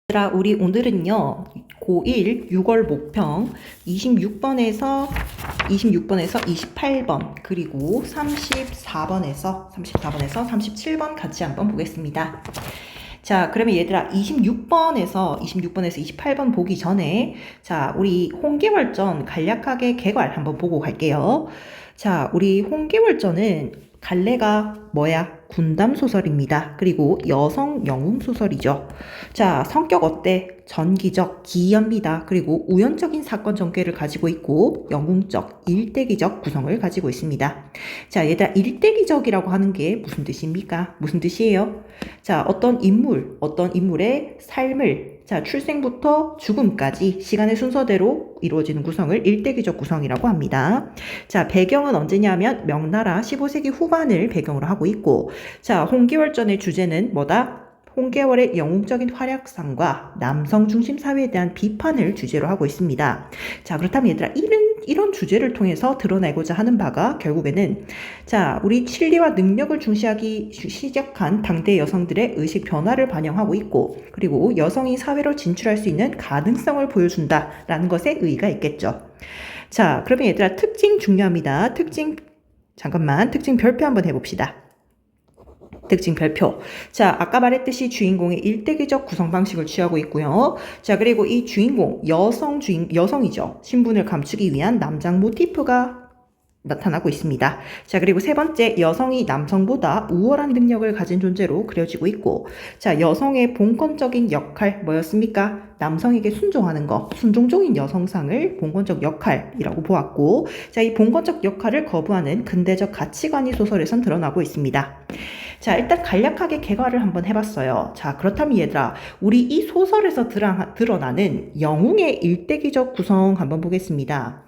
얘들아, 우리 오늘은요, 고1 6월 목평 26번에서 28번, 그리고 34번에서 37번 같이 한번 보겠습니다. 자, 그러면 얘들아, 26번에서 28번 보기 전에, 자, 우리 홍계월전 간략하게 개괄 한번 보고 갈게요. 자, 우리 홍계월전은 갈래가 뭐야? 군담 소설입니다. 그리고 여성 영웅 소설이죠. 자, 성격 어때? 전기적, 기이합니다. 그리고 우연적인 사건 전개를 가지고 있고 영웅적, 일대기적 구성을 가지고 있습니다. 자, 얘들아, 일대기적이라고 하는 게 무슨 뜻입니까? 무슨 뜻이에요? 자, 어떤 인물의 삶을, 자, 출생부터 죽음까지 시간의 순서대로 이루어지는 구성을 일대기적 구성이라고 합니다. 자, 배경은 언제냐면 명나라 15세기 후반을 배경으로 하고 있고, 자, 홍계월전의 주제는 뭐다? 홍계월의 영웅적인 활약상과 남성 중심 사회에 대한 비판을 주제로 하고 있습니다. 자, 그렇다면 얘들아, 이런 주제를 통해서 드러내고자 하는 바가 결국에는, 자, 우리 진리와 능력을 중시하기 시작한 당대 여성들의 의식 변화를 반영하고 있고, 그리고 여성이 사회로 진출할 수 있는 가능성을 보여준다라는 것에 의의가 있겠죠. 자, 그러면 얘들아, 특징 중요합니다. 특징 별표 한번 해봅시다. 특징 별표. 자, 아까 말했듯이 주인공의 일대기적 구성 방식을 취하고 있고요. 자, 그리고 이 주인공, 여성이죠. 신분을 감추기 위한 남장 모티프가 나타나고 있습니다. 자, 그리고 세 번째, 여성이 남성보다 우월한 능력을 가진 존재로 그려지고 있고, 자, 여성의 본권적인 역할 뭐였습니까? 남성에게 순종하는 거, 순종적인 여성상을 본권적 역할이라고 보았고, 자, 이 본권적 역할을 거부하는 근대적 가치관이 소설에선 드러나고 있습니다. 자, 일단 간략하게 개괄을 한번 해봤어요. 자, 그렇다면 얘들아, 우리 이 소설에서 드러나는 영웅의 일대기적 구성 한번 보겠습니다.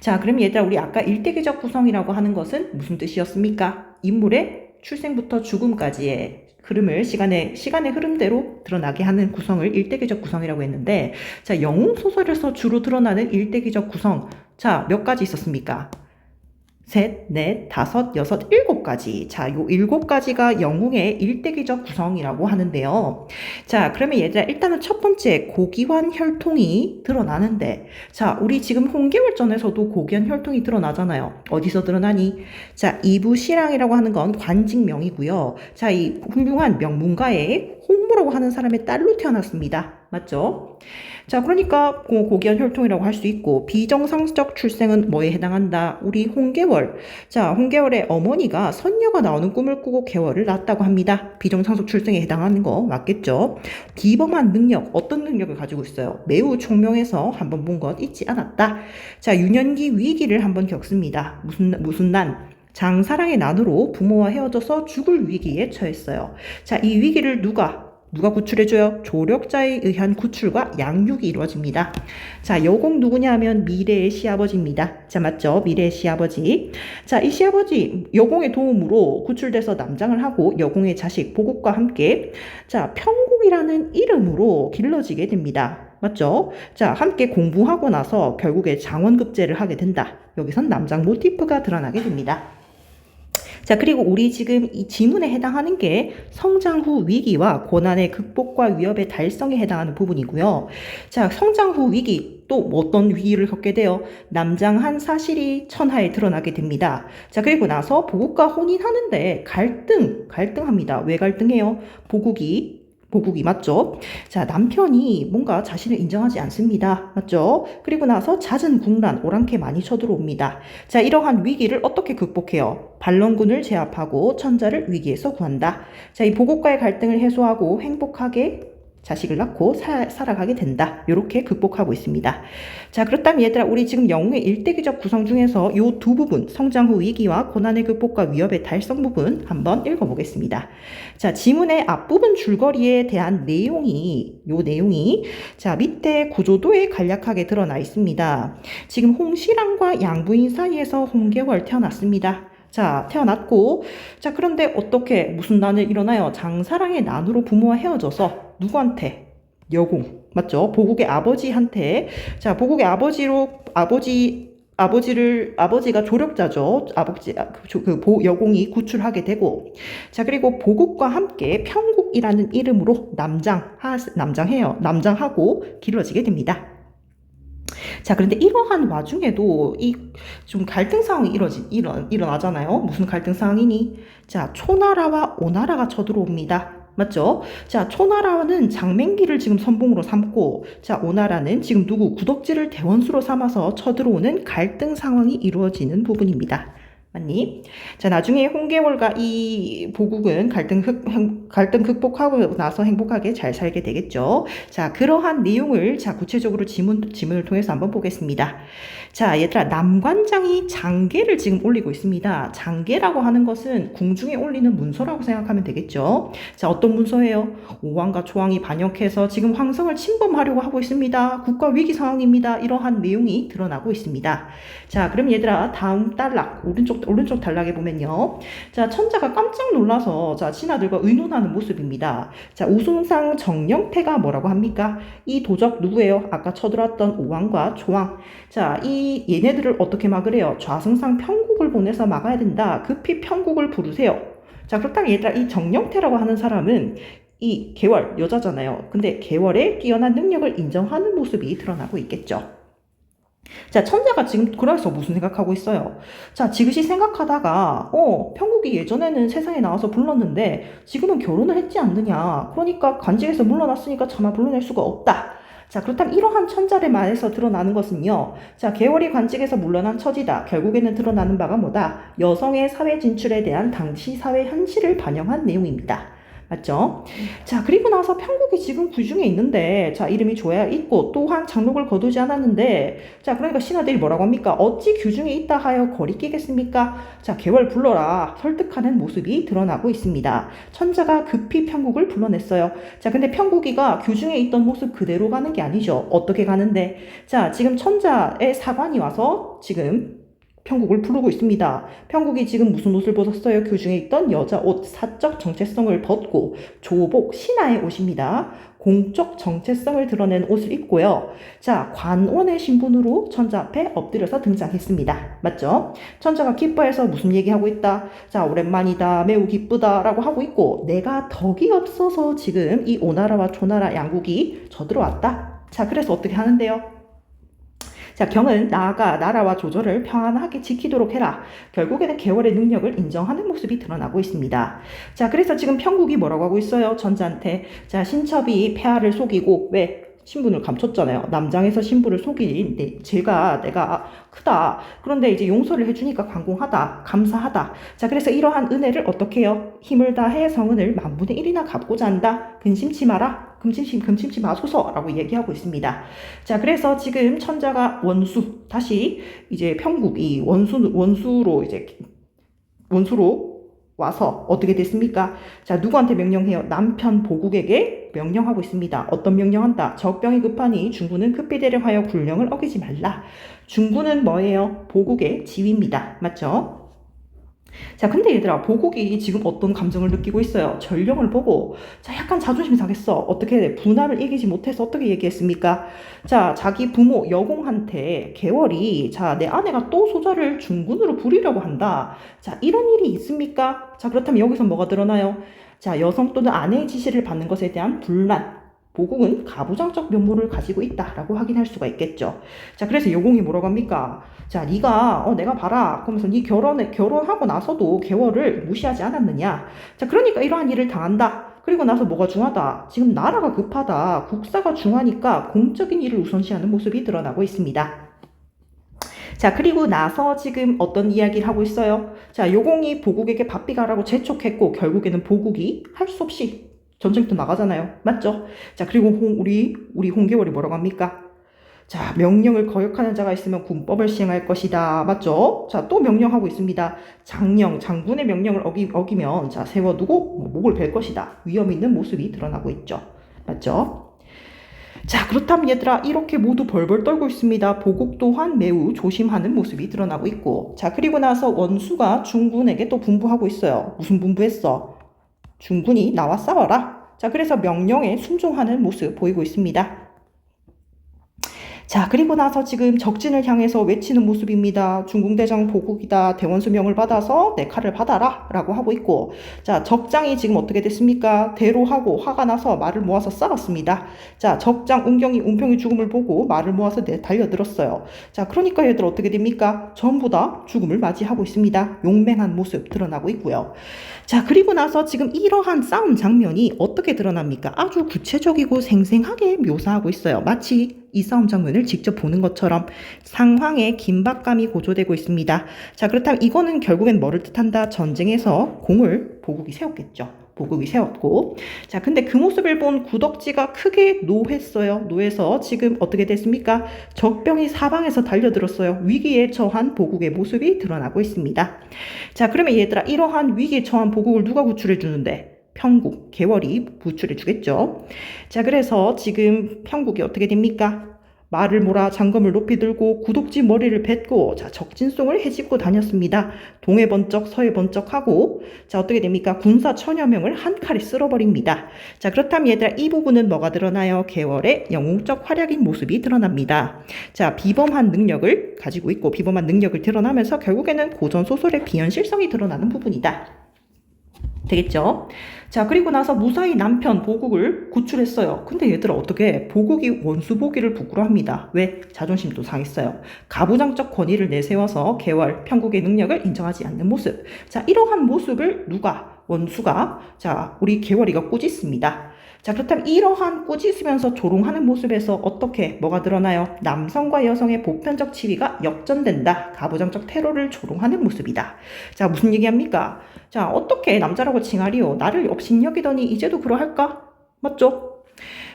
자, 그럼 얘들아, 우리 아까 일대기적 구성이라고 하는 것은 무슨 뜻이었습니까? 인물의 출생부터 죽음까지의 흐름을 시간의 흐름대로 드러나게 하는 구성을 일대기적 구성이라고 했는데, 자, 영웅 소설에서 주로 드러나는 일대기적 구성, 자, 몇 가지 있었습니까? 셋, 넷, 다섯, 여섯, 일곱 가지. 자, 요 일곱 가지가 영웅의 일대기적 구성이라고 하는데요. 자, 그러면 얘들아, 일단은 첫 번째, 고기환 혈통이 드러나는데, 자, 우리 지금 홍계월전에서도 고기환 혈통이 드러나잖아요. 어디서 드러나니? 자, 이부시랑이라고 하는 건 관직명이고요. 자, 이 훌륭한 명문가의 홍무라고 하는 사람의 딸로 태어났습니다. 맞죠? 자, 그러니까 고귀한 혈통이라고 할 수 있고, 비정상적 출생은 뭐에 해당한다? 우리 홍계월. 자, 홍계월의 어머니가 선녀가 나오는 꿈을 꾸고 계월을 낳았다고 합니다. 비정상적 출생에 해당하는 거 맞겠죠? 비범한 능력, 어떤 능력을 가지고 있어요? 매우 총명해서 한번 본 것 잊지 않았다. 자, 유년기 위기를 한번 겪습니다. 무슨 난? 장사랑의 난으로 부모와 헤어져서 죽을 위기에 처했어요. 자, 이 위기를 누가 구출해줘요? 조력자에 의한 구출과 양육이 이루어집니다. 자, 여공 누구냐 하면 미래의 시아버지입니다. 자, 맞죠? 미래의 시아버지. 자, 이 시아버지 여공의 도움으로 구출돼서 남장을 하고 여공의 자식 보국과 함께, 자, 평국이라는 이름으로 길러지게 됩니다. 맞죠? 자, 함께 공부하고 나서 결국에 장원급제를 하게 된다. 여기선 남장 모티프가 드러나게 됩니다. 자, 그리고 우리 지금 이 지문에 해당하는 게 성장 후 위기와 고난의 극복과 위협의 달성에 해당하는 부분이고요. 자, 성장 후 위기, 또 어떤 위기를 겪게 돼요? 남장한 사실이 천하에 드러나게 됩니다. 자, 그리고 나서 보국과 혼인하는데 갈등합니다. 왜 갈등해요? 보국이 맞죠? 자, 남편이 뭔가 자신을 인정하지 않습니다. 맞죠? 그리고 나서 잦은 국난, 오랑캐 많이 쳐들어옵니다. 자, 이러한 위기를 어떻게 극복해요? 반론군을 제압하고 천자를 위기에서 구한다. 자, 이 보국과의 갈등을 해소하고 행복하게 자식을 낳고 살아가게 된다. 이렇게 극복하고 있습니다. 자, 그렇다면 얘들아, 우리 지금 영웅의 일대기적 구성 중에서 이 두 부분, 성장 후 위기와 고난의 극복과 위협의 달성 부분 한번 읽어보겠습니다. 자, 지문의 앞부분 줄거리에 대한 내용이, 자, 밑에 구조도에 간략하게 드러나 있습니다. 지금 홍시랑과 양부인 사이에서 홍계월 태어났습니다. 자, 태어났고, 자, 그런데 어떻게 무슨 난을 일어나요? 장사랑의 난으로 부모와 헤어져서 누구한테? 여공. 맞죠? 보국의 아버지한테. 자, 보국의 아버지 아버지가 조력자죠. 여공이 구출하게 되고, 자, 그리고 보국과 함께 평국이라는 이름으로 남장하고 길러지게 됩니다. 자, 그런데 이러한 와중에도 좀 갈등 상황이 일어나잖아요. 무슨 갈등 상황이니? 자, 초나라와 오나라가 쳐들어옵니다. 맞죠? 자, 초나라는 장맹기를 지금 선봉으로 삼고, 자, 오나라는 지금 구덕지를 대원수로 삼아서 쳐들어오는 갈등 상황이 이루어지는 부분입니다. 맞니? 자, 나중에 홍계월과 이 보국은 갈등 극복하고 나서 행복하게 잘 살게 되겠죠. 자, 그러한 내용을 구체적으로 지문을 통해서 한번 보겠습니다. 자, 얘들아, 남관장이 장계를 지금 올리고 있습니다. 장계라고 하는 것은 궁중에 올리는 문서라고 생각하면 되겠죠. 자, 어떤 문서예요? 오왕과 초왕이 반역해서 지금 황성을 침범하려고 하고 있습니다. 국가 위기 상황입니다. 이러한 내용이 드러나고 있습니다. 자, 그럼 얘들아, 다음 단락, 오른쪽 단락에 보면요. 자, 천자가 깜짝 놀라서 신하들과 의논하는 모습입니다. 자, 우승상 정령태가 뭐라고 합니까? 이 도적 누구예요? 아까 쳐들어왔던 오왕과 초왕. 자, 얘네들을 어떻게 막으래요? 좌승상 평국을 보내서 막아야 된다. 급히 평국을 부르세요. 자, 그렇다면 얘들아, 이 정령태라고 하는 사람은 이 계월, 여자잖아요. 근데 계월의 뛰어난 능력을 인정하는 모습이 드러나고 있겠죠. 자, 천자가 지금 그래서 무슨 생각하고 있어요? 자, 지그시 생각하다가 평국이 예전에는 세상에 나와서 불렀는데 지금은 결혼을 했지 않느냐. 그러니까 관직에서 물러났으니까 차마 불러낼 수가 없다. 자, 그렇다면 이러한 천자의 말에서 드러나는 것은요. 자, 계월이 관직에서 물러난 처지다. 결국에는 드러나는 바가 뭐다? 여성의 사회 진출에 대한 당시 사회 현실을 반영한 내용입니다. 맞죠? 자, 그리고 나서 평국이 지금 궁중에 있는데, 자, 이름이 조야 있고, 또한 장록을 거두지 않았는데, 자, 그러니까 신하들이 뭐라고 합니까? 어찌 규중에 있다 하여 거리끼겠습니까? 자, 계월 불러라. 설득하는 모습이 드러나고 있습니다. 천자가 급히 평국을 불러냈어요. 자, 근데 평국이가 규중에 있던 모습 그대로 가는 게 아니죠. 어떻게 가는데? 자, 지금 천자의 사관이 와서 지금 평국을 부르고 있습니다. 평국이 지금 무슨 옷을 벗었어요? 규중에 있던 여자 옷, 사적 정체성을 벗고 조복, 신하의 옷입니다. 공적 정체성을 드러낸 옷을 입고요. 자, 관원의 신분으로 천자 앞에 엎드려서 등장했습니다. 맞죠? 천자가 기뻐해서 무슨 얘기하고 있다? 자, 오랜만이다, 매우 기쁘다 라고 하고 있고, 내가 덕이 없어서 지금 이 오나라와 초나라 양국이 쳐들어왔다. 자, 그래서 어떻게 하는데요? 자, 경은 나아가 나라와 조조를 평안하게 지키도록 해라. 결국에는 계월의 능력을 인정하는 모습이 드러나고 있습니다. 자, 그래서 지금 평국이 뭐라고 하고 있어요? 천자한테. 자, 신첩이 폐하를 속이고, 왜? 신분을 감췄잖아요. 남장에서 신분을 속인 내가 크다. 그런데 이제 용서를 해주니까 관공하다. 감사하다. 자, 그래서 이러한 은혜를 어떻게 해요? 힘을 다해 성은을 만분의 1이나 갚고자 한다. 근심치 마라. 금심치 마소서라고 얘기하고 있습니다. 자, 그래서 지금 천자가 다시 이제 평국이 원수로 와서 어떻게 됐습니까? 자, 누구한테 명령해요? 남편 보국에게 명령하고 있습니다. 어떤 명령한다? 적병이 급하니 중군은 급히 대령하여 굴령을 어기지 말라. 중군은 뭐예요? 보국의 지위입니다. 맞죠? 자, 근데 얘들아, 보국이 지금 어떤 감정을 느끼고 있어요? 전령을 보고, 자, 약간 자존심 상했어. 어떻게 분함을 이기지 못해서 어떻게 얘기했습니까? 자, 자기 부모 여공한테 계월이, 자, 내 아내가 또 소자를 중군으로 부리려고 한다. 자, 이런 일이 있습니까? 자, 그렇다면 여기서 뭐가 드러나요? 자, 여성 또는 아내의 지시를 받는 것에 대한 분란. 보국은 가부장적 면모를 가지고 있다라고 확인할 수가 있겠죠. 자, 그래서 여공이 뭐라고 합니까? 자, 네가 내가 봐라. 그러면서 네 결혼하고 나서도 계월을 무시하지 않았느냐? 자, 그러니까 이러한 일을 당한다. 그리고 나서 뭐가 중하다? 지금 나라가 급하다. 국사가 중하니까 공적인 일을 우선시하는 모습이 드러나고 있습니다. 자, 그리고 나서 지금 어떤 이야기를 하고 있어요? 자, 요공이 보국에게 바삐 가라고 재촉했고 결국에는 보국이 할 수 없이 전쟁터 나가잖아요. 맞죠? 자, 그리고 우리 홍계월이 뭐라고 합니까? 자, 명령을 거역하는 자가 있으면 군법을 시행할 것이다. 맞죠? 자, 또 명령하고 있습니다. 장군의 명령을 어기면 자, 세워두고 목을 벨 것이다. 위험 있는 모습이 드러나고 있죠. 맞죠? 자, 그렇다면 얘들아, 이렇게 모두 벌벌 떨고 있습니다. 보국 또한 매우 조심하는 모습이 드러나고 있고, 자, 그리고 나서 원수가 중군에게 또 분부하고 있어요. 무슨 분부했어? 중군이 나와 싸워라. 자, 그래서 명령에 순종하는 모습 보이고 있습니다. 자, 그리고 나서 지금 적진을 향해서 외치는 모습입니다. 중궁대장 보국이다. 대원수 명을 받아서 내 칼을 받아라. 라고 하고 있고, 자, 적장이 지금 어떻게 됐습니까? 대로하고 화가 나서 말을 모아서 싸웠습니다. 자, 적장 운경이 운평의 죽음을 보고 말을 모아서 달려들었어요. 자, 그러니까 얘들 어떻게 됩니까? 전부 다 죽음을 맞이하고 있습니다. 용맹한 모습 드러나고 있고요. 자, 그리고 나서 지금 이러한 싸움 장면이 어떻게 드러납니까? 아주 구체적이고 생생하게 묘사하고 있어요. 마치 이 싸움 장면을 직접 보는 것처럼 상황에 긴박감이 고조되고 있습니다. 자, 그렇다면 이거는 결국엔 뭐를 뜻한다? 전쟁에서 공을 보국이 세웠겠죠. 보국이 세웠고, 자, 근데 그 모습을 본 구덕지가 크게 노했어요. 노해서 지금 어떻게 됐습니까? 적병이 사방에서 달려들었어요. 위기에 처한 보국의 모습이 드러나고 있습니다. 자, 그러면 얘들아, 이러한 위기에 처한 보국을 누가 구출해 주는데? 평국, 개월이 구출해 주겠죠. 자, 그래서 지금 평국이 어떻게 됩니까? 말을 몰아 장검을 높이 들고 구독지 머리를 뱉고, 자, 적진송을 헤집고 다녔습니다. 동해 번쩍 서해 번쩍 하고, 자, 어떻게 됩니까? 군사 천여 명을 한 칼에 쓸어버립니다. 자, 그렇다면 얘들아, 이 부분은 뭐가 드러나요? 개월의 영웅적 활약인 모습이 드러납니다. 자, 비범한 능력을 가지고 있고, 비범한 능력을 드러나면서 결국에는 고전소설의 비현실성이 드러나는 부분이다. 되겠죠? 자, 그리고 나서 무사히 남편 보국을 구출했어요. 근데 얘들아, 어떻게 보국이 원수 보기를 부끄러워합니다. 왜? 자존심도 상했어요. 가부장적 권위를 내세워서 개월 평국의 능력을 인정하지 않는 모습. 자, 이러한 모습을 누가? 원수가, 자, 우리 개월이가 꾸짖습니다. 자, 그렇다면 이러한 꾸짖으면서 조롱하는 모습에서 어떻게 뭐가 드러나요? 남성과 여성의 보편적 지위가 역전된다. 가부장적 테러를 조롱하는 모습이다. 자, 무슨 얘기합니까? 자, 어떻게 남자라고 칭하리요? 나를 업신여기더니 이제도 그러할까? 맞죠?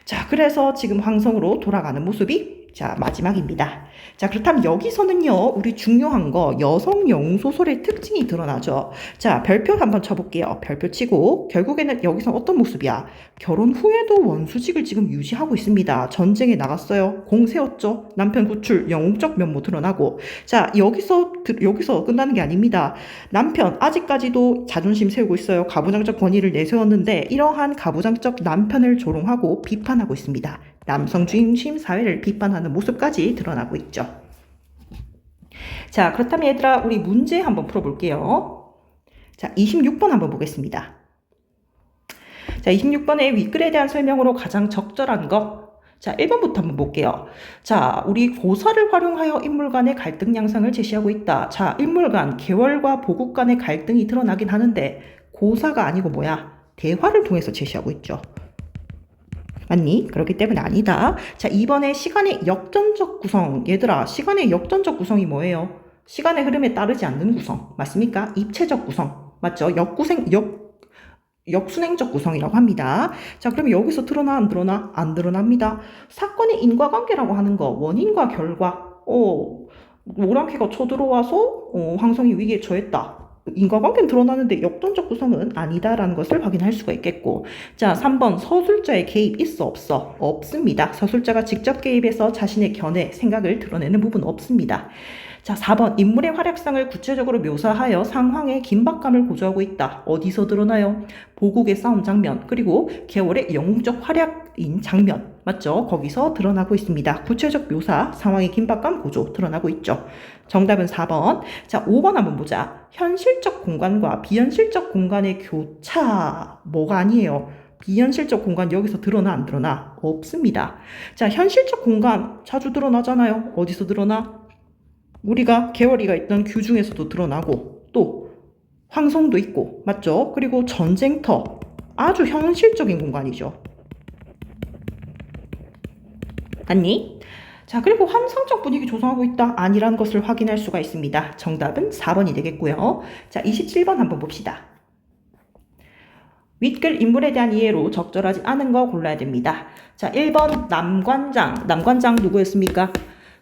자, 그래서 지금 황성으로 돌아가는 모습이 자, 마지막입니다. 자, 그렇다면 여기서는요, 우리 중요한 거 여성 영웅 소설의 특징이 드러나죠. 자, 별표 한번 쳐볼게요. 별표 치고 결국에는 여기서 어떤 모습이야? 결혼 후에도 원수직을 지금 유지하고 있습니다. 전쟁에 나갔어요. 공 세웠죠. 남편 구출, 영웅적 면모 드러나고. 자, 여기서 끝나는 게 아닙니다. 남편 아직까지도 자존심 세우고 있어요. 가부장적 권위를 내세웠는데 이러한 가부장적 남편을 조롱하고 비판하고 있습니다. 남성 중심 사회를 비판하는 모습까지 드러나고 있죠. 자, 그렇다면 얘들아, 우리 문제 한번 풀어볼게요. 자, 26번 한번 보겠습니다. 자, 26번의 윗글에 대한 설명으로 가장 적절한 것. 자, 1번부터 한번 볼게요. 자, 우리 고사를 활용하여 인물 간의 갈등 양상을 제시하고 있다. 자, 인물 간, 계월과 보국 간의 갈등이 드러나긴 하는데 고사가 아니고 뭐야? 대화를 통해서 제시하고 있죠. 맞니? 그렇기 때문에 아니다. 자, 2번에 시간의 역전적 구성. 얘들아, 시간의 역전적 구성이 뭐예요? 시간의 흐름에 따르지 않는 구성. 맞습니까? 입체적 구성. 맞죠? 역순행적 구성이라고 합니다. 자, 그러면 여기서 드러나 안 드러나? 안 드러납니다. 사건의 인과관계라고 하는 거, 원인과 결과. 오랑캐가 쳐들어와서 황성이 위기에 처했다. 인과관계는 드러나는데 역동적 구성은 아니다라는 것을 확인할 수가 있겠고, 자, 3번 서술자의 개입 있어 없어? 없습니다. 서술자가 직접 개입해서 자신의 견해, 생각을 드러내는 부분 없습니다. 자, 4번 인물의 활약상을 구체적으로 묘사하여 상황의 긴박감을 고조하고 있다. 어디서 드러나요? 보국의 싸움 장면, 그리고 계월의 영웅적 활약인 장면, 맞죠? 거기서 드러나고 있습니다. 구체적 묘사, 상황의 긴박감 고조 드러나고 있죠. 정답은 4번. 자, 5번 한번 보자. 현실적 공간과 비현실적 공간의 교차. 뭐가 아니에요? 비현실적 공간 여기서 드러나 안 드러나? 없습니다. 자, 현실적 공간 자주 드러나잖아요. 어디서 드러나? 우리가 개월이가 있던 규 중에서도 드러나고, 또 황성도 있고, 맞죠? 그리고 전쟁터, 아주 현실적인 공간이죠. 맞니? 자, 그리고 환상적 분위기 조성하고 있다? 아니라는 것을 확인할 수가 있습니다. 정답은 4번이 되겠고요. 자, 27번 한번 봅시다. 윗글 인물에 대한 이해로 적절하지 않은 거 골라야 됩니다. 자, 1번 남관장. 남관장 누구였습니까?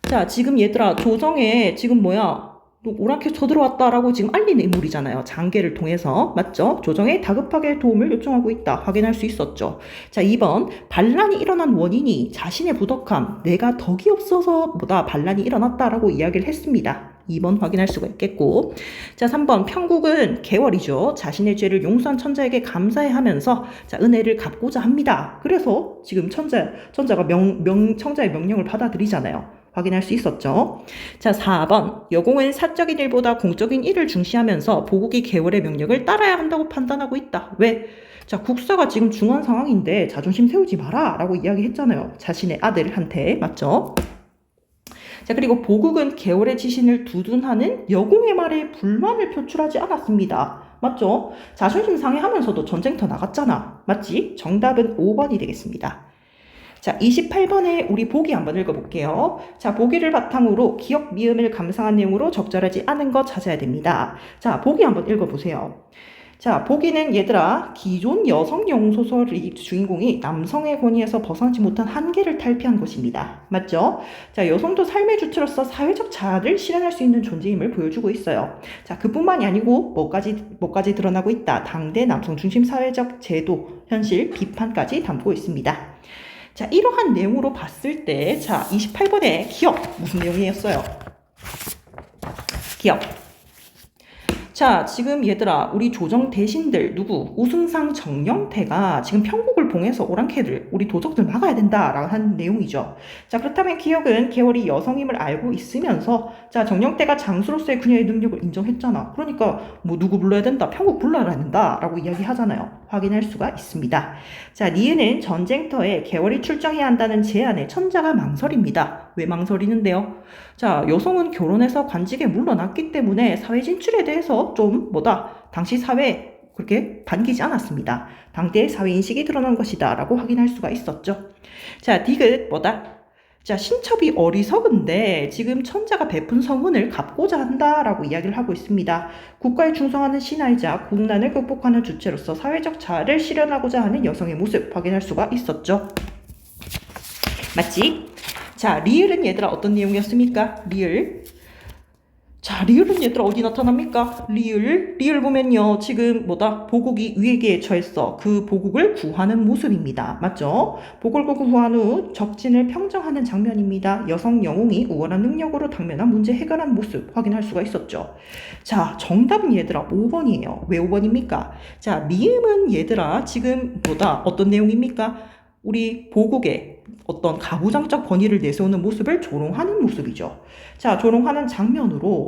자, 지금 얘들아, 조정에 지금 뭐야? 오랑캐 쳐들어왔다라고 지금 알리는 인물이잖아요. 장계를 통해서. 맞죠? 조정에 다급하게 도움을 요청하고 있다. 확인할 수 있었죠. 자, 2번 반란이 일어난 원인이 자신의 부덕함, 내가 덕이 없어서 보다 반란이 일어났다라고 이야기를 했습니다. 2번 확인할 수가 있겠고, 자, 3번 평국은 개월이죠. 자신의 죄를 용서한 천자에게 감사해 하면서 자, 은혜를 갚고자 합니다. 그래서 지금 천자가 청자의 명령을 받아들이잖아요. 확인할 수 있었죠. 자, 4번. 여공은 사적인 일보다 공적인 일을 중시하면서 보국이 계월의 명령을 따라야 한다고 판단하고 있다. 왜? 자, 국사가 지금 중요한 상황인데 자존심 세우지 마라 라고 이야기했잖아요. 자신의 아들한테. 맞죠? 자, 그리고 보국은 계월의 지신을 두둔하는 여공의 말에 불만을 표출하지 않았습니다. 맞죠? 자존심 상해하면서도 전쟁터 나갔잖아. 맞지? 정답은 5번이 되겠습니다. 자, 28번에 우리 보기 한번 읽어볼게요. 자, 보기를 바탕으로 기억 미음을 감상한 내용으로 적절하지 않은 거 찾아야 됩니다. 자, 보기 한번 읽어보세요. 자, 보기는 얘들아, 기존 여성 영소설의 주인공이 남성의 권위에서 벗어나지 못한 한계를 탈피한 것입니다. 맞죠? 자, 여성도 삶의 주체로서 사회적 자아를 실현할 수 있는 존재임을 보여주고 있어요. 자, 그뿐만이 아니고 뭐까지 드러나고 있다. 당대 남성 중심 사회적 제도, 현실, 비판까지 담고 있습니다. 자, 이러한 내용으로 봤을 때, 자, 28번에 기억, 무슨 내용이었어요? 기억. 자, 지금 얘들아, 우리 조정 대신들, 누구? 우승상 정영태가 지금 평국을 봉해서 오랑캐들, 우리 도적들 막아야 된다라고 한 내용이죠. 자, 그렇다면 기억은 계월이 여성임을 알고 있으면서, 자, 정영태가 장수로서의 그녀의 능력을 인정했잖아. 그러니까, 뭐, 누구 불러야 된다, 평국 불러야 된다라고 이야기하잖아요. 확인할 수가 있습니다. 자, 니은은 전쟁터에 계월이 출정해야 한다는 제안에 천자가 망설입니다. 왜 망설이는데요? 자, 여성은 결혼해서 관직에 물러났기 때문에 사회 진출에 대해서 좀 당시 사회에 그렇게 반기지 않았습니다. 당대의 사회 인식이 드러난 것이다 라고 확인할 수가 있었죠. 자, 디귿 자, 신첩이 어리석은데 지금 천자가 베푼 성운을 갚고자 한다라고 이야기를 하고 있습니다. 국가에 충성하는 신하이자 국난을 극복하는 주체로서 사회적 자아를 실현하고자 하는 여성의 모습 확인할 수가 있었죠. 맞지? 자, 리을은 얘들아 어떤 내용이었습니까? 리을. 자, 리을은 얘들아 어디 나타납니까? 리을 보면요. 지금 보국이 위기에 처했어. 그 보국을 구하는 모습입니다. 맞죠? 보국을 구한 후 적진을 평정하는 장면입니다. 여성 영웅이 우월한 능력으로 당면한 문제 해결한 모습 확인할 수가 있었죠. 자, 정답은 얘들아 5번이에요. 왜 5번입니까? 자, 미음은 얘들아 지금 어떤 내용입니까? 우리 보국의 어떤 가부장적 권위를 내세우는 모습을 조롱하는 모습이죠. 자, 조롱하는 장면으로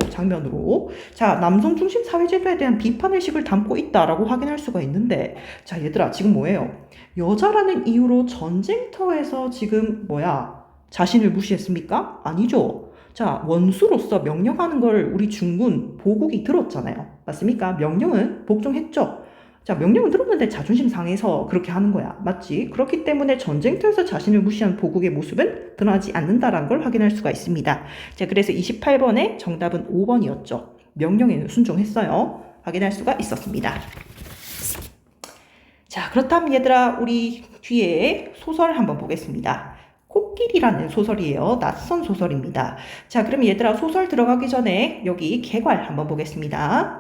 자, 남성 중심 사회제도에 대한 비판의식을 담고 있다라고 확인할 수가 있는데, 자, 얘들아 지금 뭐예요? 여자라는 이유로 전쟁터에서 지금 자신을 무시했습니까? 아니죠. 자, 원수로서 명령하는 걸 우리 중군 보국이 들었잖아요. 맞습니까? 명령은 복종했죠. 자, 명령은 들었는데 자존심 상해서 그렇게 하는 거야. 맞지? 그렇기 때문에 전쟁터에서 자신을 무시한 보국의 모습은 드러나지 않는다라는 걸 확인할 수가 있습니다. 자, 그래서 28번의 정답은 5번이었죠. 명령에는 순종했어요. 확인할 수가 있었습니다. 자, 그렇다면 얘들아, 우리 뒤에 소설 한번 보겠습니다. 코끼리라는 소설이에요. 낯선 소설입니다. 자, 그럼 얘들아, 소설 들어가기 전에 여기 개괄 한번 보겠습니다.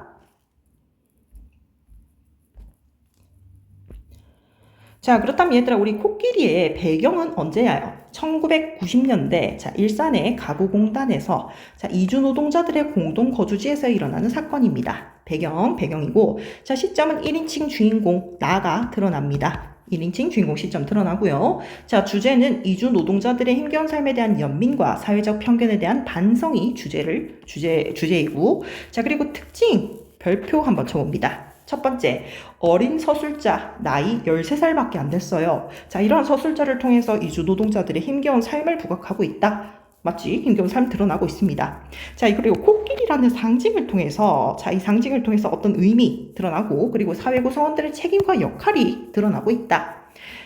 자, 그렇다면 얘들아, 우리 코끼리의 배경은 언제야요? 1990년대, 자, 일산의 가구공단에서, 자, 이주 노동자들의 공동 거주지에서 일어나는 사건입니다. 배경이고, 자, 시점은 1인칭 주인공, 나가 드러납니다. 1인칭 주인공 시점 드러나고요. 자, 주제는 이주 노동자들의 힘겨운 삶에 대한 연민과 사회적 편견에 대한 반성이 주제이고, 자, 그리고 특징, 별표 한번 쳐봅니다. 첫 번째, 어린 서술자, 나이 13살밖에 안 됐어요. 자, 이러한 서술자를 통해서 이주 노동자들의 힘겨운 삶을 부각하고 있다. 맞지? 힘겨운 삶 드러나고 있습니다. 자, 그리고 코끼리라는 상징을 통해서, 자, 이 상징을 통해서 어떤 의미 드러나고, 그리고 사회 구성원들의 책임과 역할이 드러나고 있다.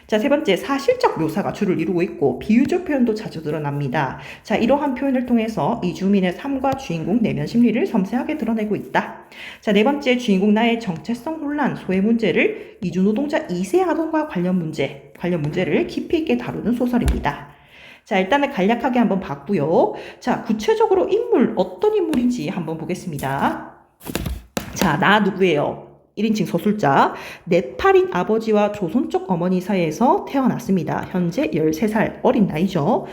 자, 세 번째, 사실적 묘사가 주를 이루고 있고 비유적 표현도 자주 드러납니다. 자, 이러한 표현을 통해서 이주민의 삶과 주인공 내면 심리를 섬세하게 드러내고 있다. 자, 네 번째, 주인공 나의 정체성 혼란, 소외 문제를 이주 노동자 2세 아동과 관련 문제를 깊이 있게 다루는 소설입니다. 자, 일단은 간략하게 한번 봤고요. 자, 구체적으로 어떤 인물인지 한번 보겠습니다. 자, 나 누구예요? 1인칭 서술자, 네팔인 아버지와 조선족 어머니 사이에서 태어났습니다. 현재 13살 어린 나이죠.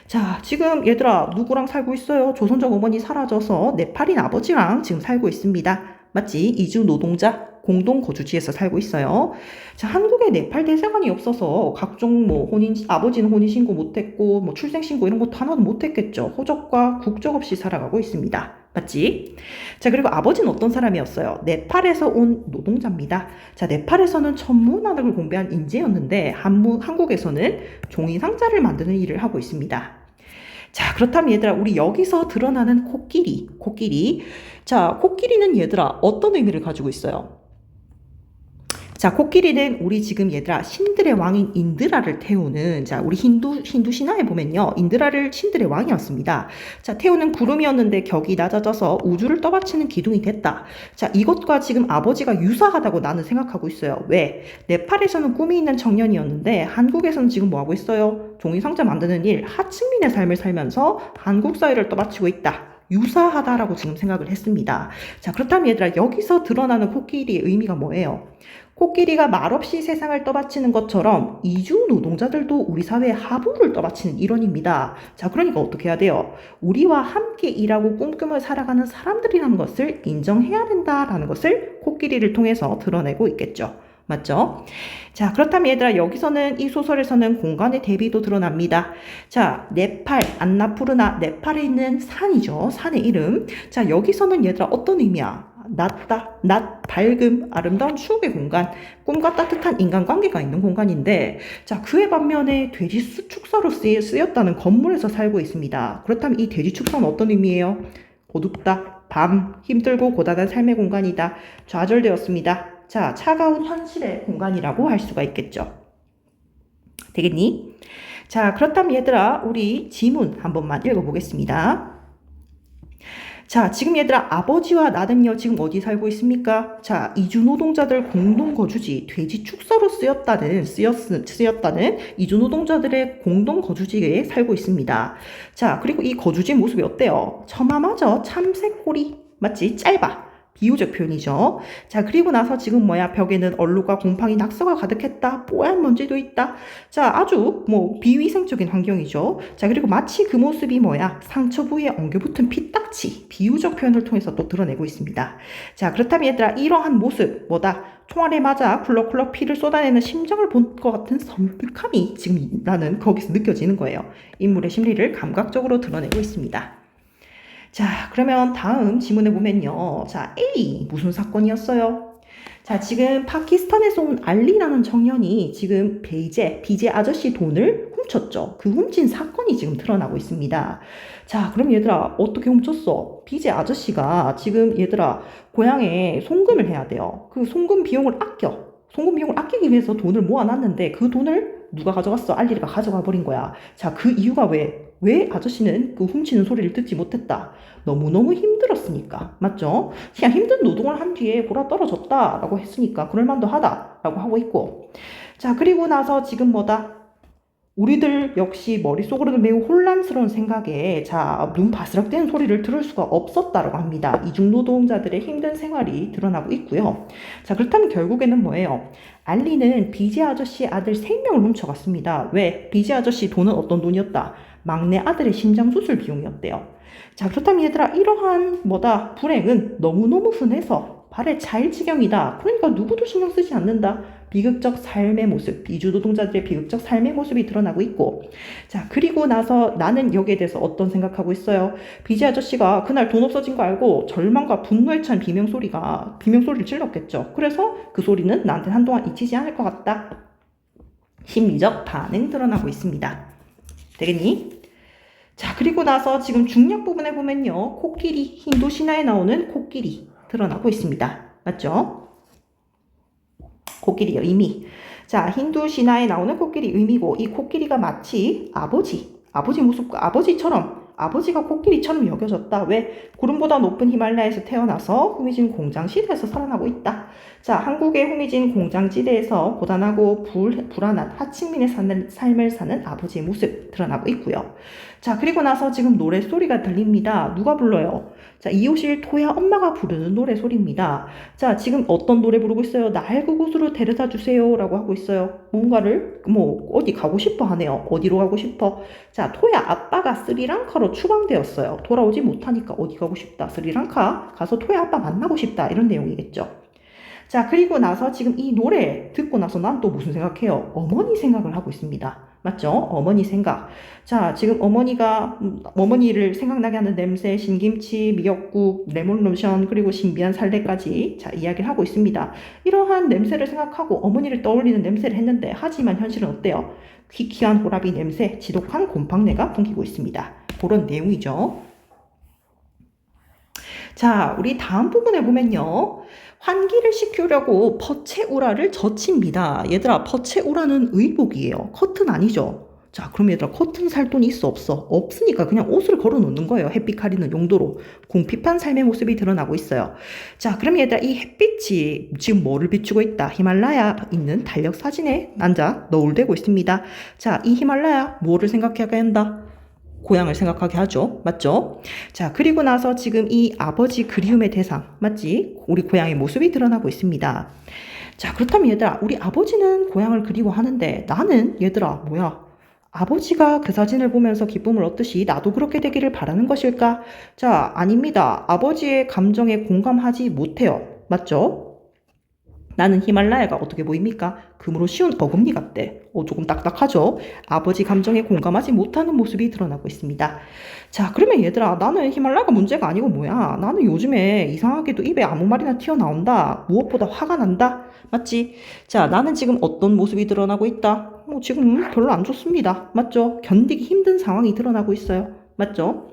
자, 지금 얘들아 누구랑 살고 있어요? 조선족 어머니 사라져서 네팔인 아버지랑 지금 살고 있습니다. 맞지? 이주 노동자 공동 거주지에서 살고 있어요. 자, 한국에 네팔 대사관이 없어서 각종 뭐 아버지는 혼인신고 못했고, 뭐 출생신고 이런 것도 하나도 못했겠죠. 호적과 국적 없이 살아가고 있습니다. 맞지? 자, 그리고 아버지는 어떤 사람이었어요? 네팔에서 온 노동자입니다. 자, 네팔에서는 천문학을 공부한 인재였는데, 한국에서는 종이상자를 만드는 일을 하고 있습니다. 자, 그렇다면 얘들아, 우리 여기서 드러나는 코끼리. 자, 코끼리는 얘들아, 어떤 의미를 가지고 있어요? 자, 코끼리는 우리 지금 얘들아 신들의 왕인 인드라를 태우는, 자, 우리 힌두 신화에 보면요, 인드라를 신들의 왕이었습니다. 자, 태우는 구름이었는데 격이 낮아져서 우주를 떠받치는 기둥이 됐다. 자, 이것과 지금 아버지가 유사하다고 나는 생각하고 있어요. 왜? 네팔에서는 꿈이 있는 청년이었는데 한국에서는 지금 뭐 하고 있어요? 종이상자 만드는 일, 하층민의 삶을 살면서 한국 사회를 떠받치고 있다. 유사하다라고 지금 생각을 했습니다. 자, 그렇다면 얘들아, 여기서 드러나는 코끼리의 의미가 뭐예요? 코끼리가 말없이 세상을 떠받치는 것처럼 이주 노동자들도 우리 사회의 하부를 떠받치는 일원입니다. 자, 그러니까 어떻게 해야 돼요? 우리와 함께 일하고 꿈꾸며 살아가는 사람들이라는 것을 인정해야 된다라는 것을 코끼리를 통해서 드러내고 있겠죠. 맞죠? 자, 그렇다면 얘들아, 여기서는 이 소설에서는 공간의 대비도 드러납니다. 자, 네팔, 안나푸르나, 네팔에 있는 산이죠. 산의 이름. 자, 여기서는 얘들아 어떤 의미야? 낮, 밝음, 아름다운 추억의 공간, 꿈과 따뜻한 인간관계가 있는 공간인데, 자, 그에 반면에 돼지 축사로 쓰였다는 건물에서 살고 있습니다. 그렇다면 이 돼지 축사는 어떤 의미예요? 어둡다, 밤, 힘들고 고단한 삶의 공간이다. 좌절되었습니다. 자, 차가운 현실의 공간이라고 할 수가 있겠죠. 되겠니? 자, 그렇다면 얘들아, 우리 지문 한 번만 읽어보겠습니다. 자, 지금 얘들아, 아버지와 나는요, 지금 어디 살고 있습니까? 자, 이주노동자들 공동거주지, 돼지 축사로 쓰였다는 이주노동자들의 공동거주지에 살고 있습니다. 자, 그리고 이 거주지 모습이 어때요? 처마마저 참새꼬리, 맞지? 짧아. 비유적 표현이죠. 자, 그리고 나서 지금 뭐야? 벽에는 얼룩과 곰팡이, 낙서가 가득했다. 뽀얀 먼지도 있다. 자, 아주 뭐 비위생적인 환경이죠. 자, 그리고 마치 그 모습이 뭐야? 상처 부위에 엉겨붙은 피딱지. 비유적 표현을 통해서 또 드러내고 있습니다. 자, 그렇다면 얘들아, 이러한 모습 뭐다? 총알에 맞아 쿨럭쿨럭 피를 쏟아내는 심정을 본 것 같은 섬뜩함이 지금 나는 거기서 느껴지는 거예요. 인물의 심리를 감각적으로 드러내고 있습니다. 자, 그러면 다음 지문에 보면요. 자, A. 무슨 사건이었어요? 자, 지금 파키스탄에서 온 알리라는 청년이 지금 비제 아저씨 돈을 훔쳤죠. 그 훔친 사건이 지금 드러나고 있습니다. 자, 그럼 얘들아, 어떻게 훔쳤어? 비제 아저씨가 지금 얘들아, 고향에 송금을 해야 돼요. 그 송금 비용을 아끼기 위해서 돈을 모아놨는데 그 돈을 누가 가져갔어? 알리가 가져가 버린 거야. 자, 그 이유가 왜 아저씨는 그 훔치는 소리를 듣지 못했다? 너무너무 힘들었으니까. 맞죠? 그냥 힘든 노동을 한 뒤에 보라 떨어졌다 라고 했으니까 그럴만도 하다 라고 하고 있고. 자, 그리고 나서 지금 뭐다? 우리들 역시 머릿속으로는 매우 혼란스러운 생각에, 자, 눈 바스락대는 소리를 들을 수가 없었다라고 합니다. 이중노동자들의 힘든 생활이 드러나고 있고요. 자, 그렇다면 결국에는 뭐예요? 알리는 비제 아저씨 아들 3명을 훔쳐갔습니다. 왜? 비제 아저씨 돈은 어떤 돈이었다? 막내 아들의 심장수술 비용이었대요. 자, 그렇다면 얘들아, 이러한 불행은 너무너무 흔해서 발에 차일 지경이다. 그러니까 누구도 신경 쓰지 않는다. 비극적 삶의 모습, 이주노동자들의 비극적 삶의 모습이 드러나고 있고. 자, 그리고 나서 나는 여기에 대해서 어떤 생각하고 있어요? 비제 아저씨가 그날 돈 없어진 거 알고 절망과 분노에 찬 비명소리를 질렀겠죠. 그래서 그 소리는 나한테 한동안 잊히지 않을 것 같다. 심리적 반응 드러나고 있습니다. 되겠니? 자, 그리고 나서 지금 중력 부분에 보면요, 코끼리, 힌두 신화에 나오는 코끼리 드러나고 있습니다. 맞죠? 코끼리의 의미. 자, 힌두 신화에 나오는 코끼리 의미고, 이 코끼리가 마치 아버지 모습과 아버지가 코끼리처럼 여겨졌다. 왜? 구름보다 높은 히말라야에서 태어나서 후미진 공장시대에서 살아나고 있다. 자, 한국의 후미진 공장지대에서 고단하고 불안한 하층민의 삶을 사는 아버지의 모습 드러나고 있고요. 자, 그리고 나서 지금 노래소리가 들립니다. 누가 불러요? 자, 이호실 토야 엄마가 부르는 노래소리입니다. 자, 지금 어떤 노래 부르고 있어요? 날 그곳으로 데려다 주세요 라고 하고 있어요. 뭔가를 어디 가고 싶어 하네요. 어디로 가고 싶어? 자, 토야 아빠가 스리랑카로 스리랑카로 추방되었어요. 돌아오지 못하니까 어디 가고 싶다. 스리랑카 가서 토야 아빠 만나고 싶다. 이런 내용이겠죠. 자, 그리고 나서 지금 이 노래 듣고 나서 난 또 무슨 생각해요? 어머니 생각을 하고 있습니다. 맞죠? 어머니 생각. 자, 지금 어머니를 생각나게 하는 냄새, 신김치, 미역국, 레몬 로션, 그리고 신비한 살대까지 자, 이야기를 하고 있습니다. 이러한 냄새를 생각하고 어머니를 떠올리는 냄새를 했는데, 하지만 현실은 어때요? 퀴퀴한 호라비 냄새, 지독한 곰팡내가 풍기고 있습니다. 그런 내용이죠. 자, 우리 다음 부분에 보면요. 환기를 시키려고 퍼체우라를 젖힙니다. 얘들아, 퍼체우라는 의복이에요. 커튼 아니죠? 자, 그럼 얘들아, 커튼 살 돈이 있어, 없어? 없으니까 그냥 옷을 걸어 놓는 거예요. 햇빛 가리는 용도로. 궁핍한 삶의 모습이 드러나고 있어요. 자, 그럼 얘들아, 이 햇빛이 지금 뭐를 비추고 있다? 히말라야 있는 달력 사진에 앉아 너울대고 있습니다. 자, 이 히말라야, 뭐를 생각하게 한다? 고향을 생각하게 하죠. 맞죠? 자, 그리고 나서 지금 이 아버지 그리움의 대상, 맞지? 우리 고향의 모습이 드러나고 있습니다. 자, 그렇다면 얘들아, 우리 아버지는 고향을 그리워하는데 나는 얘들아, 뭐야? 아버지가 그 사진을 보면서 기쁨을 얻듯이 나도 그렇게 되기를 바라는 것일까? 자, 아닙니다. 아버지의 감정에 공감하지 못해요. 맞죠? 나는 히말라야가 어떻게 보입니까? 금으로 씌운 어금니 같대. 조금 딱딱하죠? 아버지 감정에 공감하지 못하는 모습이 드러나고 있습니다. 자, 그러면 얘들아, 나는 히말라야가 문제가 아니고 뭐야? 나는 요즘에 이상하게도 입에 아무 말이나 튀어나온다. 무엇보다 화가 난다. 맞지? 자, 나는 지금 어떤 모습이 드러나고 있다? 지금 별로 안 좋습니다. 맞죠? 견디기 힘든 상황이 드러나고 있어요. 맞죠?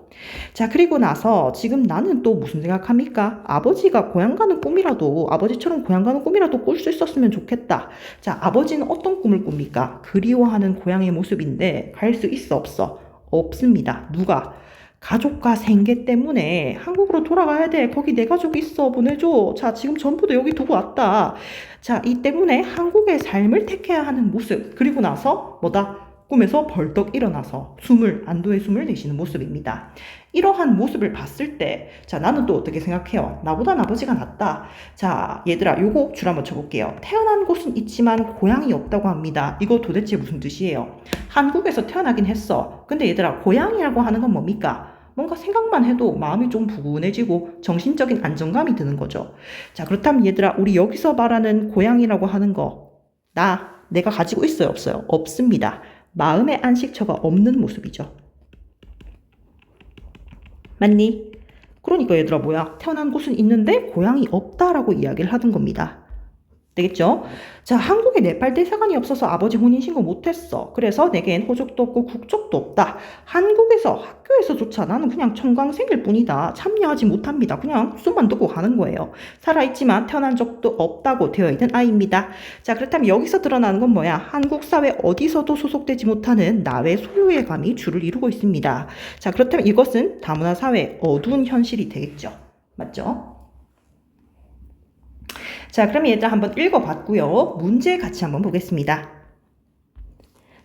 자, 그리고 나서 지금 나는 또 무슨 생각합니까? 아버지가 고향 가는 꿈이라도, 아버지처럼 고향 가는 꿈이라도 꿀 수 있었으면 좋겠다. 자, 아버지는 어떤 꿈을 꿉니까? 그리워하는 고향의 모습인데 갈 수 있어, 없어? 없습니다. 누가? 가족과 생계 때문에 한국으로 돌아가야 돼. 거기 내 가족 있어. 보내줘. 자, 지금 전부도 여기 두고 왔다. 자, 이 때문에 한국의 삶을 택해야 하는 모습. 그리고 나서 뭐다? 꿈에서 벌떡 일어나서 안도의 숨을 내쉬는 모습입니다. 이러한 모습을 봤을 때, 자, 나는 또 어떻게 생각해요? 나보다 아버지가 낫다. 자, 얘들아, 요거 줄 한번 쳐볼게요. 태어난 곳은 있지만 고향이 없다고 합니다. 이거 도대체 무슨 뜻이에요? 한국에서 태어나긴 했어. 근데 얘들아, 고향이라고 하는 건 뭡니까? 뭔가 생각만 해도 마음이 좀 부근해지고 정신적인 안정감이 드는 거죠. 자, 그렇다면 얘들아, 우리 여기서 말하는 고향이라고 하는 거, 내가 가지고 있어요, 없어요? 없습니다. 마음의 안식처가 없는 모습이죠. 맞니? 그러니까 얘들아, 뭐야? 태어난 곳은 있는데 고향이 없다라고 이야기를 하는 겁니다. 되겠죠? 자, 한국에 네팔 대사관이 없어서 아버지 혼인신고 못했어. 그래서 내겐 호적도 없고 국적도 없다. 한국에서 학교에서조차 나는 그냥 청강생일 뿐이다. 참여하지 못합니다. 그냥 숨만 듣고 가는 거예요. 살아있지만 태어난 적도 없다고 되어 있는 아이입니다. 자, 그렇다면 여기서 드러나는 건 뭐야? 한국 사회 어디서도 소속되지 못하는 나의 소유의 감이 주를 이루고 있습니다. 자, 그렇다면 이것은 다문화 사회의 어두운 현실이 되겠죠. 맞죠? 자, 그럼 얘들아 한번 읽어봤고요. 문제 같이 한번 보겠습니다.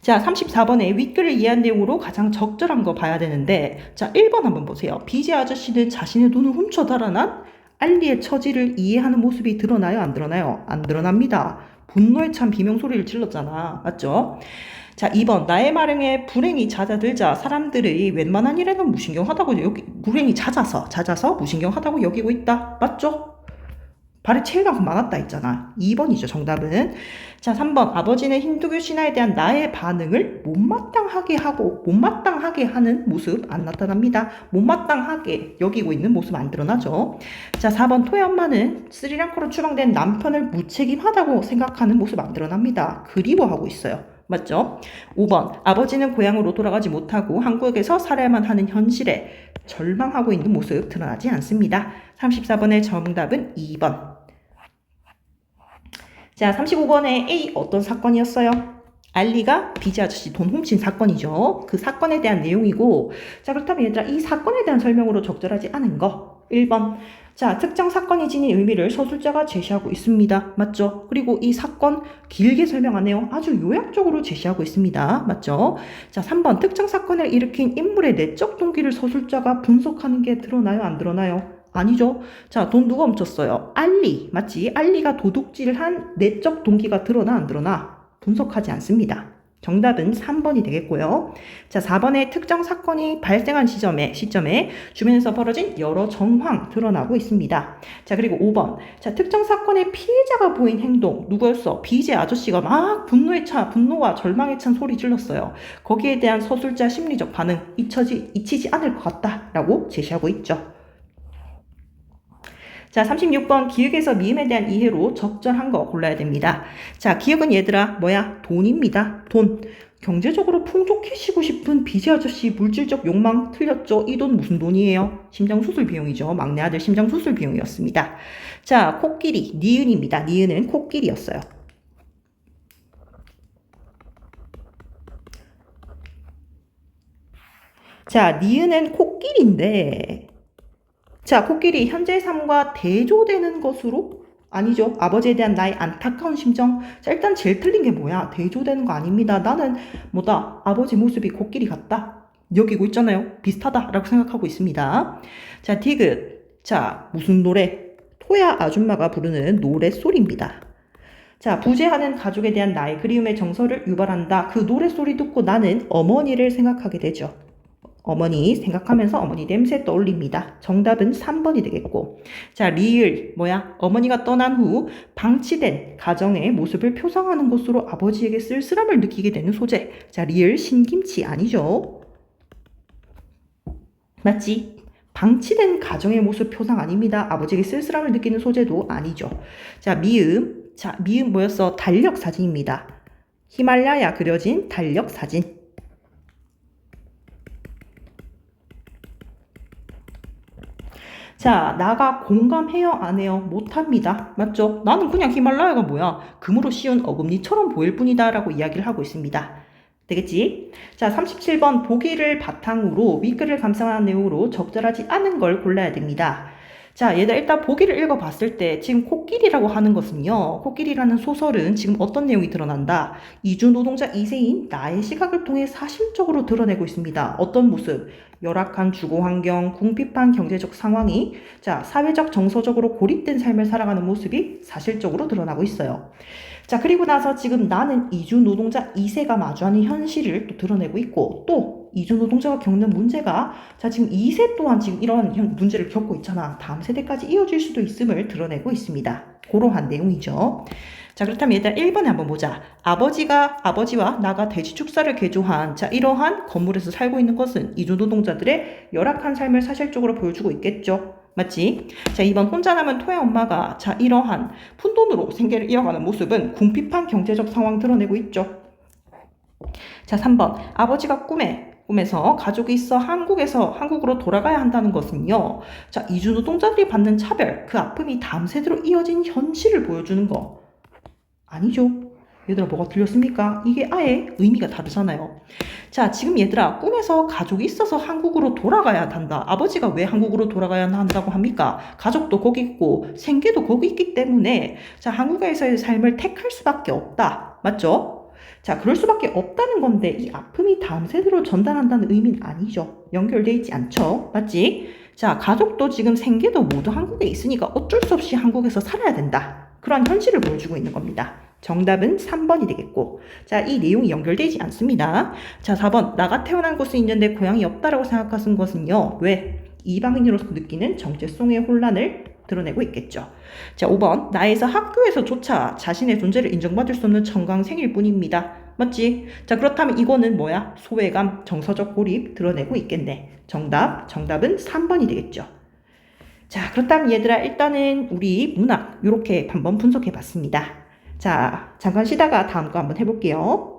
자, 34번에 윗글을 이해한 내용으로 가장 적절한 거 봐야 되는데, 자, 1번 한번 보세요. 비제 아저씨는 자신의 돈을 훔쳐 달아난 알리의 처지를 이해하는 모습이 드러나요? 안 드러나요? 안 드러납니다. 분노에 찬 비명소리를 질렀잖아. 맞죠? 자, 2번 나의 마령에 불행이 잦아들자 사람들이 웬만한 일에는 무신경하다고 불행이 잦아서 무신경하다고 여기고 있다. 맞죠? 발에 체일만큼 많았다 했잖아. 2번이죠, 정답은. 자, 3번. 아버지는 힌두교 신화에 대한 나의 반응을 못마땅하게 하는 모습 안 나타납니다. 못마땅하게 여기고 있는 모습 안 드러나죠. 자, 4번. 토의 엄마는 스리랑카로 추방된 남편을 무책임하다고 생각하는 모습 안 드러납니다. 그리워하고 있어요. 맞죠? 5번. 아버지는 고향으로 돌아가지 못하고 한국에서 살아야만 하는 현실에 절망하고 있는 모습 드러나지 않습니다. 34번의 정답은 2번. 자, 35번에 A 어떤 사건이었어요? 알리가 비지 아저씨 돈 훔친 사건이죠. 그 사건에 대한 내용이고, 자, 그렇다면 얘들아, 이 사건에 대한 설명으로 적절하지 않은 거 1번. 자, 특정 사건이 지닌 의미를 서술자가 제시하고 있습니다. 맞죠? 그리고 이 사건 길게 설명 안 해요. 아주 요약적으로 제시하고 있습니다. 맞죠? 자, 3번. 특정 사건을 일으킨 인물의 내적 동기를 서술자가 분석하는 게 드러나요? 안 드러나요? 아니죠. 자, 돈 누가 훔쳤어요? 알리. 맞지? 알리가 도둑질을 한 내적 동기가 드러나 안 드러나? 분석하지 않습니다. 정답은 3번이 되겠고요. 자, 4번에 특정 사건이 발생한 시점에 주변에서 벌어진 여러 정황 드러나고 있습니다. 자, 그리고 5번. 자, 특정 사건의 피해자가 보인 행동. 누구였어? BJ 아저씨가 막 분노와 절망에 찬 소리 질렀어요. 거기에 대한 서술자 심리적 반응 잊히지 않을 것 같다라고 제시하고 있죠. 자, 36번 기억에서 미음에 대한 이해로 적절한 거 골라야 됩니다. 자, 기억은 얘들아 뭐야? 돈입니다. 돈. 경제적으로 풍족해지고 싶은 BJ 아저씨 물질적 욕망 틀렸죠? 이 돈 무슨 돈이에요? 심장수술 비용이죠. 막내 아들 심장수술 비용이었습니다. 자, 코끼리, 니은입니다. 니은은 코끼리였어요. 자, 니은은 코끼리인데 자, 코끼리 현재 삶과 대조되는 것으로? 아니죠. 아버지에 대한 나의 안타까운 심정. 자, 일단 제일 틀린 게 뭐야? 대조되는 거 아닙니다. 나는 뭐다? 아버지 모습이 코끼리 같다. 여기고 있잖아요. 비슷하다라고 생각하고 있습니다. 자, 디귿. 자, 무슨 노래? 토야 아줌마가 부르는 노랫소리입니다. 자, 부재하는 가족에 대한 나의 그리움의 정서를 유발한다. 그 노랫소리 듣고 나는 어머니를 생각하게 되죠. 어머니 생각하면서 어머니 냄새 떠올립니다. 정답은 3번이 되겠고. 자, 리을 뭐야? 어머니가 떠난 후 방치된 가정의 모습을 표상하는 것으로 아버지에게 쓸쓸함을 느끼게 되는 소재. 자, 리을 신김치 아니죠? 맞지? 방치된 가정의 모습 표상 아닙니다. 아버지에게 쓸쓸함을 느끼는 소재도 아니죠. 자, 미음. 자, 미음 뭐였어? 달력 사진입니다. 히말라야 그려진 달력 사진. 자, 나가 공감해요, 안 해요? 못합니다. 맞죠? 나는 그냥 히말라야가 뭐야? 금으로 씌운 어금니처럼 보일 뿐이다 라고 이야기를 하고 있습니다. 되겠지? 자, 37번 보기를 바탕으로 윗글을 감상한 내용으로 적절하지 않은 걸 골라야 됩니다. 자, 얘들 일단 보기를 읽어봤을 때 지금 코끼리라고 하는 것은요. 코끼리라는 소설은 지금 어떤 내용이 드러난다? 이주 노동자 2세인 나의 시각을 통해 사실적으로 드러내고 있습니다. 어떤 모습? 열악한 주거 환경, 궁핍한 경제적 상황이 자, 사회적 정서적으로 고립된 삶을 살아가는 모습이 사실적으로 드러나고 있어요. 자, 그리고 나서 지금 나는 이주 노동자 2세가 마주하는 현실을 또 드러내고 있고 또 이주 노동자가 겪는 문제가 자, 지금 2세 또한 지금 이런 문제를 겪고 있잖아. 다음 세대까지 이어질 수도 있음을 드러내고 있습니다. 그러한 내용이죠. 자, 그렇다면 일단 1번에 한번 보자. 아버지와 나가 돼지 축사를 개조한 자, 이러한 건물에서 살고 있는 것은 이주 노동자들의 열악한 삶을 사실적으로 보여주고 있겠죠. 맞지? 자, 2번 혼자 남은 토야 엄마가 자, 이러한 푼돈으로 생계를 이어가는 모습은 궁핍한 경제적 상황 드러내고 있죠. 자, 3번 아버지가 꿈에서 가족이 있어 한국으로 돌아가야 한다는 것은요. 자, 이주 노동자들이 받는 차별, 그 아픔이 다음 세대로 이어진 현실을 보여주는 거. 아니죠. 얘들아 뭐가 틀렸습니까? 이게 아예 의미가 다르잖아요. 자, 지금 얘들아 꿈에서 가족이 있어서 한국으로 돌아가야 한다. 아버지가 왜 한국으로 돌아가야 한다고 합니까? 가족도 거기 있고 생계도 거기 있기 때문에 자, 한국에서의 삶을 택할 수밖에 없다. 맞죠? 자, 그럴 수밖에 없다는 건데 이 아픔이 다음 세대로 전달한다는 의미는 아니죠. 연결돼 있지 않죠. 맞지? 자, 가족도 지금 생계도 모두 한국에 있으니까 어쩔 수 없이 한국에서 살아야 된다. 그런 현실을 보여주고 있는 겁니다. 정답은 3번이 되겠고 자, 이 내용이 연결되지 않습니다. 자, 4번 나가 태어난 곳은 있는데 고향이 없다라고 생각하는 것은요. 왜? 이방인으로서 느끼는 정체성의 혼란을 드러내고 있겠죠. 자, 5번 나에서 학교에서조차 자신의 존재를 인정받을 수 없는 청강생일 뿐입니다. 맞지? 자, 그렇다면 이거는 뭐야? 소외감, 정서적 고립 드러내고 있겠네. 정답은 3번이 되겠죠. 자, 그렇다면 얘들아 일단은 우리 문학 이렇게 한번 분석해 봤습니다. 자, 잠깐 쉬다가 다음 거 한번 해볼게요.